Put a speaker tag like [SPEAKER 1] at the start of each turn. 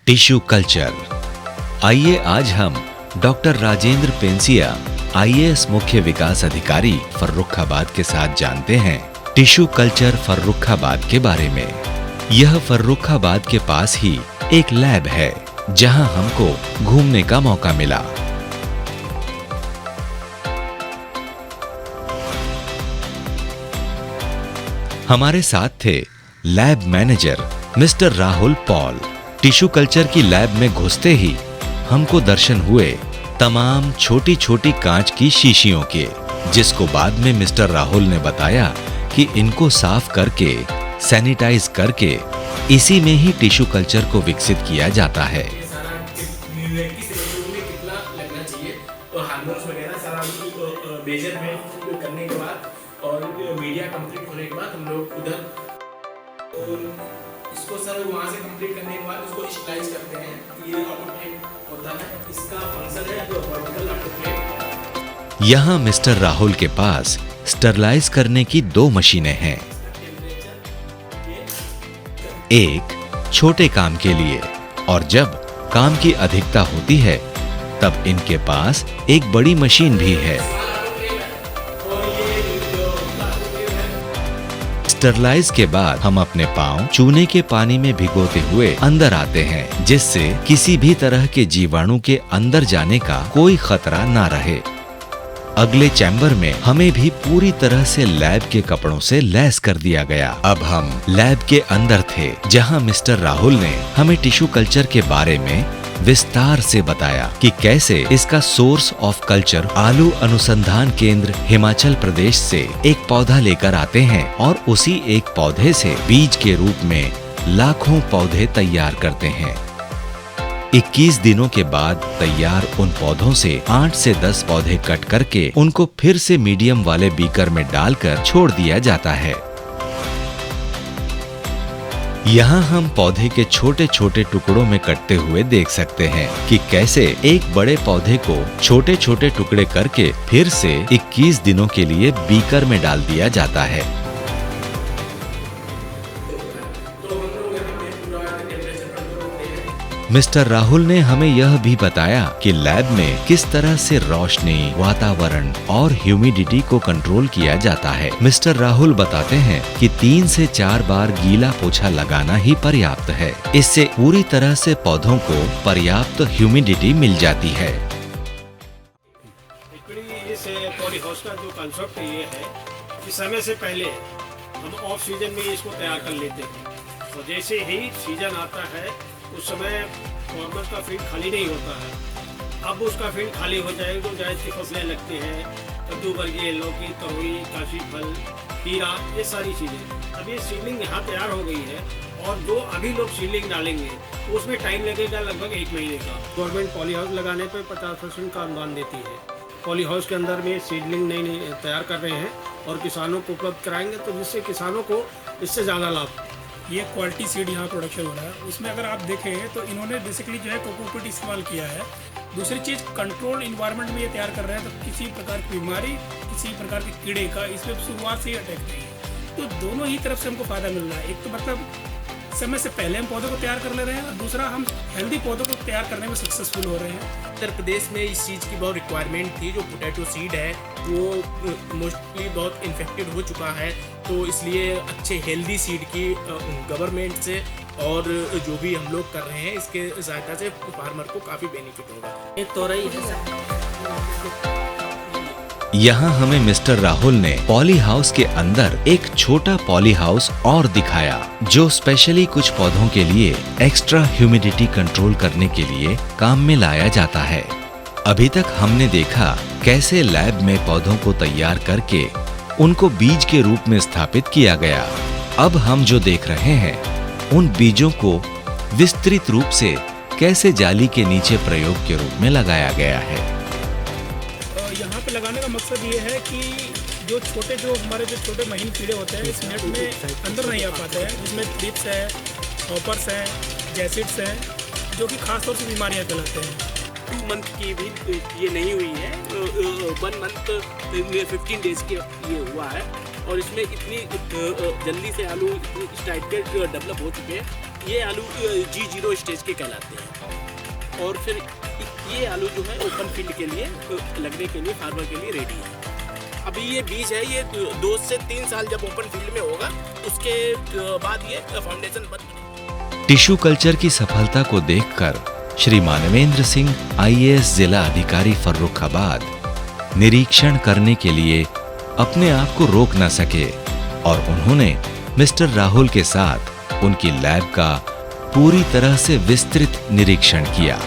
[SPEAKER 1] Tissue culture. आइए आज हम डॉक्टर राजेंद्र पेंसिया, आईएएस मुख्य विकास अधिकारी फर्रुखाबाद के साथ जानते हैं टिश्यू कल्चर फर्रुखाबाद के बारे में। यह फर्रुखाबाद के पास ही एक लैब है जहां हमको घूमने का मौका मिला। हमारे साथ थे lab manager mister Rahul Paul. Tissue culture की लैब में घुसते ही हमको दर्शन हुए तमाम छोटी छोटी कांच की शीशियों के, जिसको बाद में मिस्टर राहुल ने बताया कि इनको साफ करके सैनिटाइज करके इसी में ही टिश्यू कल्चर को विकसित किया जाता है।
[SPEAKER 2] करने के बाद और मीडिया कंप्लीट होने के बाद हम लोग उधर इसको सर वहाँ से कंप्लीट करने के बाद इसको स्टरलाइज करते हैं। ये ऑटोक्लेव होता है, इसका फंक्शन है जो वर्टिकल ऑटोक्लेव।
[SPEAKER 1] यहाँ मिस्टर राहुल के पास स्टरलाइज करने की 2 मशीनें हैं, एक छोटे काम के लिए और जब काम की अधिकता होती है तब इनके पास एक बड़ी मशीन भी है। स्टरलाइज के बाद हम अपने पांव चूने के पानी में भिगोते हुए अंदर आते हैं, जिससे किसी भी तरह के जीवाणु के अंदर जाने का कोई खतरा ना रहे। अगले चैम्बर में हमें भी पूरी तरह से लैब के कपड़ों से लैस कर दिया गया। अब हम लैब के अंदर थे, जहां मिस्टर राहुल ने हमें टिश्यू कल्चर के बारे में विस्तार से बताया कि कैसे इसका सोर्स ऑफ कल्चर आलू अनुसंधान केंद्र हिमाचल प्रदेश से एक पौधा लेकर आते हैं और उसी एक पौधे से बीज के रूप में लाखों पौधे तैयार करते हैं। 21 दिनों के बाद तैयार उन पौधों से 8 से 10 पौधे कट करके उनको फिर से मीडियम वाले बीकर में डालकर छोड़ दिया जाता है। यहाँ हम पौधे के छोटे छोटे टुकड़ों में कटते हुए देख सकते हैं कि कैसे एक बड़े पौधे को छोटे छोटे टुकड़े करके फिर से 21 दिनों के लिए बीकर में डाल दिया जाता है। मिस्टर राहुल ने हमें यह भी बताया कि लैब में किस तरह से रोशनी, वातावरण और ह्यूमिडिटी को कंट्रोल किया जाता है। मिस्टर राहुल बताते हैं कि 3 से 4 बार गीला पोछा लगाना ही पर्याप्त है। इससे पूरी तरह से पौधों को पर्याप्त ह्यूमिडिटी मिल जाती है।
[SPEAKER 3] इस पॉली हाउस का जो कंसेप्ट ये है कि समय से पहले हम ऑफ सीजन में इसको तैयार कर लेते हैं और जैसे ही सीजन आता है उस समय फार्मर का फील्ड खाली नहीं होता है। अब उसका फील्ड खाली हो जाए तो जायद की फसलें लगती हैं, कद्दू वर्गीय, लौकी, तरोई, काशी फल, हीरा, ये सारी चीज़ें। अब ये सीडलिंग यहाँ तैयार हो गई है और जो अभी लोग सीडलिंग डालेंगे तो उसमें टाइम लगेगा लगभग 1 महीने का। गवर्नमेंट पॉली हाउस लगाने पर 50% का अनुदान देती है। पॉली हाउस के अंदर में सीडलिंग नई तैयार कर रहे हैं और किसानों को उपलब्ध कराएंगे, तो जिससे किसानों को इससे ज़्यादा लाभ।
[SPEAKER 4] ये क्वालिटी सीड यहाँ प्रोडक्शन हो रहा है। उसमें अगर आप देखें तो इन्होंने बेसिकली जो है कोकोपीट इस्तेमाल किया है। दूसरी चीज़, कंट्रोल इन्वायरमेंट में ये तैयार कर रहे हैं तो किसी प्रकार की बीमारी, किसी प्रकार के कीड़े का इसमें शुरुआत से ही अटैक नहीं है। तो दोनों ही तरफ से हमको फ़ायदा मिल रहा है। एक तो मतलब समय से पहले हम पौधों को तैयार कर ले रहे हैं और दूसरा हम हेल्दी पौधों को तैयार करने में सक्सेसफुल हो रहे हैं।
[SPEAKER 2] उत्तर प्रदेश में इस चीज़ की बहुत रिक्वायरमेंट थी। जो पोटैटो सीड है वो मोस्टली बहुत इन्फेक्टेड हो चुका है, तो इसलिए अच्छे हेल्दी सीड की गवर्नमेंट से और जो भी हम लोग कर रहे हैं इसके सहायता से फार्मर को काफ़ी बेनिफिट होगा। एक तोरई है।
[SPEAKER 1] यहाँ हमें मिस्टर राहुल ने पॉली हाउस के अंदर एक छोटा पॉली हाउस और दिखाया, जो स्पेशली कुछ पौधों के लिए एक्स्ट्रा ह्यूमिडिटी कंट्रोल करने के लिए काम में लाया जाता है। अभी तक हमने देखा कैसे लैब में पौधों को तैयार करके उनको बीज के रूप में स्थापित किया गया। अब हम जो देख रहे हैं उन बीजों को विस्तृत रूप से कैसे जाली के नीचे प्रयोग के रूप में लगाया गया है।
[SPEAKER 4] यहाँ पे लगाने का मकसद ये है कि जो हमारे छोटे महीन कीड़े होते हैं इस नेट में अंदर नहीं आ पाते हैं, जिसमें थ्रिप्स है, हॉपर्स हैं, जैसिड्स हैं, जो कि खास तौर से बीमारियाँ फैलाते हैं।
[SPEAKER 2] 2 मंथ की भी ये नहीं हुई है, 1 मंथ 15 डेज के ये हुआ है और इसमें इतनी जल्दी से आलू इस टाइप के डेवलप हो चुके हैं ये आलू G0 स्टेज के कहलाते हैं। और फिर ये आलू जो है ओपन फील्ड के लिए लगने के लिए फार्मर के लिए रेडी है। अभी ये बीज है, ये 2 से 3 साल जब ओपन फील्ड में होगा उसके बाद ये फाउंडेशन बन।
[SPEAKER 1] टिश्यू कल्चर की सफलता को देखकर श्री मानवेंद्र सिंह IAS जिला अधिकारी फर्रुखाबाद निरीक्षण करने के लिए अपने आप को रोक न सके और उन्होंने मिस्टर राहुल के साथ उनकी लैब का पूरी तरह से विस्तृत निरीक्षण किया।